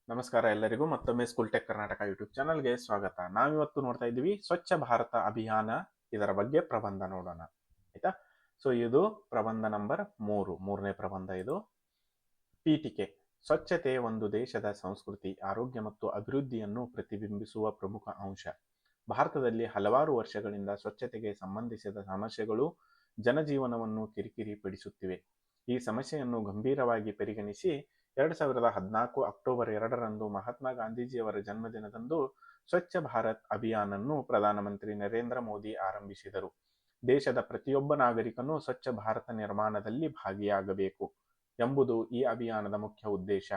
ನಮಸ್ಕಾರ ಎಲ್ಲರಿಗೂ ಮತ್ತೊಮ್ಮೆ ಸ್ಕೂಲ್ ಟೆಕ್ ಕರ್ನಾಟಕ ಯೂಟ್ಯೂಬ್ ಚಾನಲ್ಗೆ ಸ್ವಾಗತ. ನಾವಿವತ್ತು ನೋಡ್ತಾ ಇದ್ದೀವಿ ಸ್ವಚ್ಛ ಭಾರತ ಅಭಿಯಾನ, ಇದರ ಬಗ್ಗೆ ಪ್ರಬಂಧ ನೋಡೋಣ. ಆಯ್ತಾ? ಸೊ ಇದು ಪ್ರಬಂಧ ನಂಬರ್ 3ನೇ ಪ್ರಬಂಧ. ಇದು ಪೀಠಿಕೆ. ಸ್ವಚ್ಛತೆ ಒಂದು ದೇಶದ ಸಂಸ್ಕೃತಿ, ಆರೋಗ್ಯ ಮತ್ತು ಅಭಿವೃದ್ಧಿಯನ್ನು ಪ್ರತಿಬಿಂಬಿಸುವ ಪ್ರಮುಖ ಅಂಶ. ಭಾರತದಲ್ಲಿ ಹಲವಾರು ವರ್ಷಗಳಿಂದ ಸ್ವಚ್ಛತೆಗೆ ಸಂಬಂಧಿಸಿದ ಸಮಸ್ಯೆಗಳು ಜನಜೀವನವನ್ನು ಕಿರಿಕಿರಿ ಪಡಿಸುತ್ತಿವೆ. ಈ ಸಮಸ್ಯೆಯನ್ನು ಗಂಭೀರವಾಗಿ ಪರಿಗಣಿಸಿ 2014 ಅಕ್ಟೋಬರ್ 2ರಂದು ಮಹಾತ್ಮ ಗಾಂಧೀಜಿಯವರ ಜನ್ಮದಿನದಂದು ಸ್ವಚ್ಛ ಭಾರತ್ ಅಭಿಯಾನನ್ನು ಪ್ರಧಾನಮಂತ್ರಿ ನರೇಂದ್ರ ಮೋದಿ ಆರಂಭಿಸಿದರು. ದೇಶದ ಪ್ರತಿಯೊಬ್ಬ ನಾಗರಿಕನು ಸ್ವಚ್ಛ ಭಾರತ ನಿರ್ಮಾಣದಲ್ಲಿ ಭಾಗಿಯಾಗಬೇಕು ಎಂಬುದು ಈ ಅಭಿಯಾನದ ಮುಖ್ಯ ಉದ್ದೇಶ.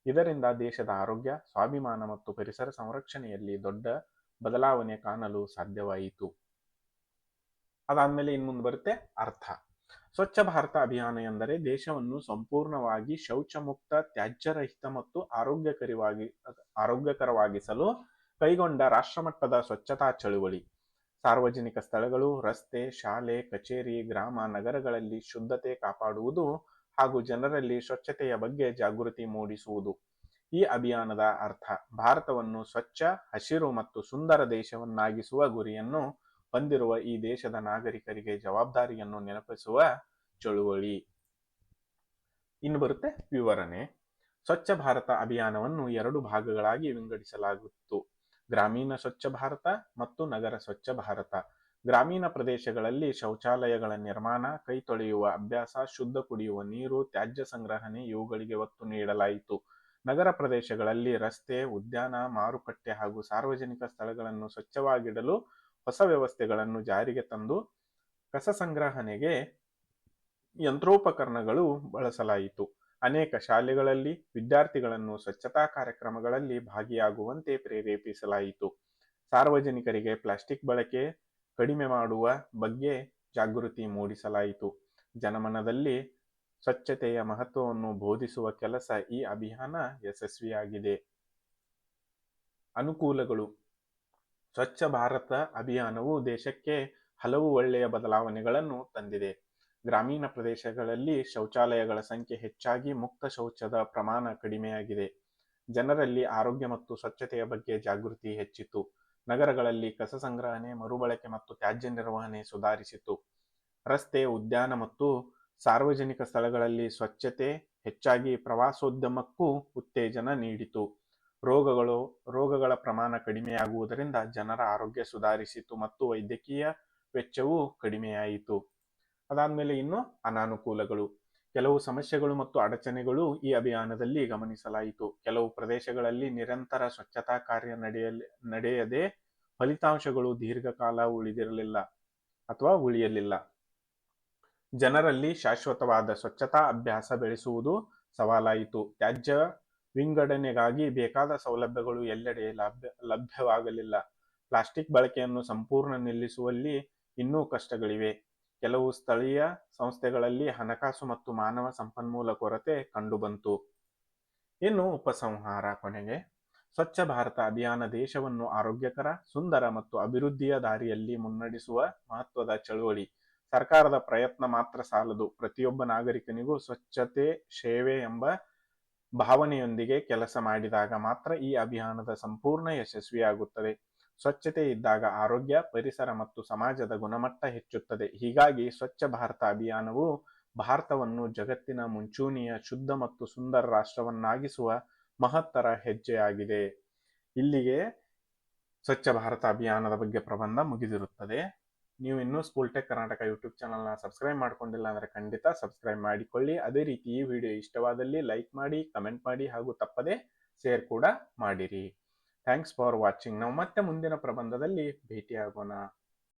ಇದರಿಂದ ದೇಶದ ಆರೋಗ್ಯ, ಸ್ವಾಭಿಮಾನ ಮತ್ತು ಪರಿಸರ ಸಂರಕ್ಷಣೆಯಲ್ಲಿ ದೊಡ್ಡ ಬದಲಾವಣೆ ಕಾಣಲು ಸಾಧ್ಯವಾಯಿತು. ಅದಾದ್ಮೇಲೆ ಇನ್ನು ಮುಂದೆ ಬರುತ್ತೆ ಅರ್ಥ. ಸ್ವಚ್ಛ ಭಾರತ ಅಭಿಯಾನ ಎಂದರೆ ದೇಶವನ್ನು ಸಂಪೂರ್ಣವಾಗಿ ಶೌಚ ಮುಕ್ತ, ತ್ಯಾಜ್ಯರಹಿತ ಮತ್ತು ಆರೋಗ್ಯಕರವಾಗಿಸಲು ಕೈಗೊಂಡ ರಾಷ್ಟ್ರಮಟ್ಟದ ಸ್ವಚ್ಛತಾ ಚಳುವಳಿ. ಸಾರ್ವಜನಿಕ ಸ್ಥಳಗಳು, ರಸ್ತೆ, ಶಾಲೆ, ಕಚೇರಿ, ಗ್ರಾಮ, ನಗರಗಳಲ್ಲಿ ಶುದ್ಧತೆ ಕಾಪಾಡುವುದು ಹಾಗೂ ಜನರಲ್ಲಿ ಸ್ವಚ್ಛತೆಯ ಬಗ್ಗೆ ಜಾಗೃತಿ ಮೂಡಿಸುವುದು ಈ ಅಭಿಯಾನದ ಅರ್ಥ. ಭಾರತವನ್ನು ಸ್ವಚ್ಛ, ಹಸಿರು ಮತ್ತು ಸುಂದರ ದೇಶವನ್ನಾಗಿಸುವ ಗುರಿಯನ್ನು ಹೊಂದಿರುವ ಈ ದೇಶದ ನಾಗರಿಕರಿಗೆ ಜವಾಬ್ದಾರಿಯನ್ನು ನೆನಪಿಸುವ ಚಳುವಳಿ. ಇನ್ನು ಬರುತ್ತೆ ವಿವರಣೆ. ಸ್ವಚ್ಛ ಭಾರತ ಅಭಿಯಾನವನ್ನು 2 ಭಾಗಗಳಾಗಿ ವಿಂಗಡಿಸಲಾಗಿತ್ತು: ಗ್ರಾಮೀಣ ಸ್ವಚ್ಛ ಭಾರತ ಮತ್ತು ನಗರ ಸ್ವಚ್ಛ ಭಾರತ. ಗ್ರಾಮೀಣ ಪ್ರದೇಶಗಳಲ್ಲಿ ಶೌಚಾಲಯಗಳ ನಿರ್ಮಾಣ, ಕೈ ತೊಳೆಯುವ ಅಭ್ಯಾಸ, ಶುದ್ಧ ಕುಡಿಯುವ ನೀರು, ತ್ಯಾಜ್ಯ ಸಂಗ್ರಹಣೆ ಇವುಗಳಿಗೆ ಒತ್ತು ನೀಡಲಾಯಿತು. ನಗರ ಪ್ರದೇಶಗಳಲ್ಲಿ ರಸ್ತೆ, ಉದ್ಯಾನ, ಮಾರುಕಟ್ಟೆ ಹಾಗೂ ಸಾರ್ವಜನಿಕ ಸ್ಥಳಗಳನ್ನು ಸ್ವಚ್ಛವಾಗಿಡಲು ಹೊಸ ವ್ಯವಸ್ಥೆಗಳನ್ನು ಜಾರಿಗೆ ತಂದು ಕಸ ಸಂಗ್ರಹಣೆಗೆ ಯಂತ್ರೋಪಕರಣಗಳು ಬಳಸಲಾಯಿತು. ಅನೇಕ ಶಾಲೆಗಳಲ್ಲಿ ವಿದ್ಯಾರ್ಥಿಗಳನ್ನು ಸ್ವಚ್ಛತಾ ಕಾರ್ಯಕ್ರಮಗಳಲ್ಲಿ ಭಾಗಿಯಾಗುವಂತೆ ಪ್ರೇರೇಪಿಸಲಾಯಿತು. ಸಾರ್ವಜನಿಕರಿಗೆ ಪ್ಲಾಸ್ಟಿಕ್ ಬಳಕೆ ಕಡಿಮೆ ಮಾಡುವ ಬಗ್ಗೆ ಜಾಗೃತಿ ಮೂಡಿಸಲಾಯಿತು. ಜನಮನದಲ್ಲಿ ಸ್ವಚ್ಛತೆಯ ಮಹತ್ವವನ್ನು ಬೋಧಿಸುವ ಕೆಲಸ ಈ ಅಭಿಯಾನ ಯಶಸ್ವಿಯಾಗಿದೆ. ಅನುಕೂಲಗಳು. ಸ್ವಚ್ಛ ಭಾರತ ಅಭಿಯಾನವು ದೇಶಕ್ಕೆ ಹಲವು ಒಳ್ಳೆಯ ಬದಲಾವಣೆಗಳನ್ನು ತಂದಿದೆ. ಗ್ರಾಮೀಣ ಪ್ರದೇಶಗಳಲ್ಲಿ ಶೌಚಾಲಯಗಳ ಸಂಖ್ಯೆ ಹೆಚ್ಚಾಗಿ ಮುಕ್ತ ಶೌಚದ ಪ್ರಮಾಣ ಕಡಿಮೆಯಾಗಿದೆ. ಜನರಲ್ಲಿ ಆರೋಗ್ಯ ಮತ್ತು ಸ್ವಚ್ಛತೆಯ ಬಗ್ಗೆ ಜಾಗೃತಿ ಹೆಚ್ಚಿತು. ನಗರಗಳಲ್ಲಿ ಕಸ ಸಂಗ್ರಹಣೆ, ಮರುಬಳಕೆ ಮತ್ತು ತ್ಯಾಜ್ಯ ನಿರ್ವಹಣೆ ಸುಧಾರಿಸಿತು. ರಸ್ತೆ, ಉದ್ಯಾನ ಮತ್ತು ಸಾರ್ವಜನಿಕ ಸ್ಥಳಗಳಲ್ಲಿ ಸ್ವಚ್ಛತೆ ಹೆಚ್ಚಾಗಿ ಪ್ರವಾಸೋದ್ಯಮಕ್ಕೂ ಉತ್ತೇಜನ ನೀಡಿತು. ರೋಗಗಳ ಪ್ರಮಾಣ ಕಡಿಮೆಯಾಗುವುದರಿಂದ ಜನರ ಆರೋಗ್ಯ ಸುಧಾರಿಸಿತು ಮತ್ತು ವೈದ್ಯಕೀಯ ವೆಚ್ಚವೂ ಕಡಿಮೆಯಾಯಿತು. ಅದಾದ್ಮೇಲೆ ಇನ್ನು ಅನಾನುಕೂಲಗಳು. ಕೆಲವು ಸಮಸ್ಯೆಗಳು ಮತ್ತು ಅಡಚಣೆಗಳು ಈ ಅಭಿಯಾನದಲ್ಲಿ ಗಮನಿಸಲಾಯಿತು. ಕೆಲವು ಪ್ರದೇಶಗಳಲ್ಲಿ ನಿರಂತರ ಸ್ವಚ್ಛತಾ ಕಾರ್ಯ ನಡೆಯದೆ ಫಲಿತಾಂಶಗಳು ದೀರ್ಘಕಾಲ ಉಳಿಯಲಿಲ್ಲ. ಜನರಲ್ಲಿ ಶಾಶ್ವತವಾದ ಸ್ವಚ್ಛತಾ ಅಭ್ಯಾಸ ಬೆಳೆಸುವುದು ಸವಾಲಾಯಿತು. ತ್ಯಾಜ್ಯ ವಿಂಗಡಣೆಗಾಗಿ ಬೇಕಾದ ಸೌಲಭ್ಯಗಳು ಎಲ್ಲೆಡೆ ಲಭ್ಯವಾಗಲಿಲ್ಲ. ಪ್ಲಾಸ್ಟಿಕ್ ಬಳಕೆಯನ್ನು ಸಂಪೂರ್ಣ ನಿಲ್ಲಿಸುವಲ್ಲಿ ಇನ್ನೂ ಕಷ್ಟಗಳಿವೆ. ಕೆಲವು ಸ್ಥಳೀಯ ಸಂಸ್ಥೆಗಳಲ್ಲಿ ಹಣಕಾಸು ಮತ್ತು ಮಾನವ ಸಂಪನ್ಮೂಲ ಕೊರತೆ ಕಂಡುಬಂತು. ಇನ್ನು ಉಪಸಂಹಾರ. ಕೊನೆಗೆ ಸ್ವಚ್ಛ ಭಾರತ ಅಭಿಯಾನ ದೇಶವನ್ನು ಆರೋಗ್ಯಕರ, ಸುಂದರ ಮತ್ತು ಅಭಿವೃದ್ಧಿಯ ದಾರಿಯಲ್ಲಿ ಮುನ್ನಡೆಸುವ ಮಹತ್ವದ ಚಳುವಳಿ. ಸರ್ಕಾರದ ಪ್ರಯತ್ನ ಮಾತ್ರ ಸಾಲದು. ಪ್ರತಿಯೊಬ್ಬ ನಾಗರಿಕನಿಗೂ ಸ್ವಚ್ಛತೆ ಸೇವೆ ಎಂಬ ಭಾವನೆಯೊಂದಿಗೆ ಕೆಲಸ ಮಾಡಿದಾಗ ಮಾತ್ರ ಈ ಅಭಿಯಾನದ ಸಂಪೂರ್ಣ ಯಶಸ್ವಿಯಾಗುತ್ತದೆ. ಸ್ವಚ್ಛತೆ ಇದ್ದಾಗ ಆರೋಗ್ಯ, ಪರಿಸರ ಮತ್ತು ಸಮಾಜದ ಗುಣಮಟ್ಟ ಹೆಚ್ಚುತ್ತದೆ. ಹೀಗಾಗಿ ಸ್ವಚ್ಛ ಭಾರತ ಅಭಿಯಾನವು ಭಾರತವನ್ನು ಜಗತ್ತಿನ ಮುಂಚೂಣಿಯ ಶುದ್ಧ ಮತ್ತು ಸುಂದರ ರಾಷ್ಟ್ರವನ್ನಾಗಿಸುವ ಮಹತ್ತರ ಹೆಜ್ಜೆಯಾಗಿದೆ. ಇಲ್ಲಿಗೆ ಸ್ವಚ್ಛ ಭಾರತ ಅಭಿಯಾನದ ಬಗ್ಗೆ ಪ್ರಬಂಧ ಮುಗಿದಿರುತ್ತದೆ. ನೀವು ಇನ್ನೂ ಸ್ಕೂಲ್ ಟೆಕ್ ಕರ್ನಾಟಕ ಯೂಟ್ಯೂಬ್ ಚಾನಲ್ನ ಸಬ್ಸ್ಕ್ರೈಬ್ ಮಾಡ್ಕೊಂಡಿಲ್ಲ ಅಂದರೆ ಖಂಡಿತ ಸಬ್ಸ್ಕ್ರೈಬ್ ಮಾಡಿಕೊಳ್ಳಿ. ಅದೇ ರೀತಿ ಈ ವಿಡಿಯೋ ಇಷ್ಟವಾದಲ್ಲಿ ಲೈಕ್ ಮಾಡಿ, ಕಮೆಂಟ್ ಮಾಡಿ ಹಾಗೂ ತಪ್ಪದೆ ಶೇರ್ ಕೂಡ ಮಾಡಿರಿ. Thanks for watching. ನಾವು ಮತ್ತೆ ಮುಂದಿನ ಪ್ರಬಂಧದಲ್ಲಿ ಭೇಟಿಯಾಗೋಣ.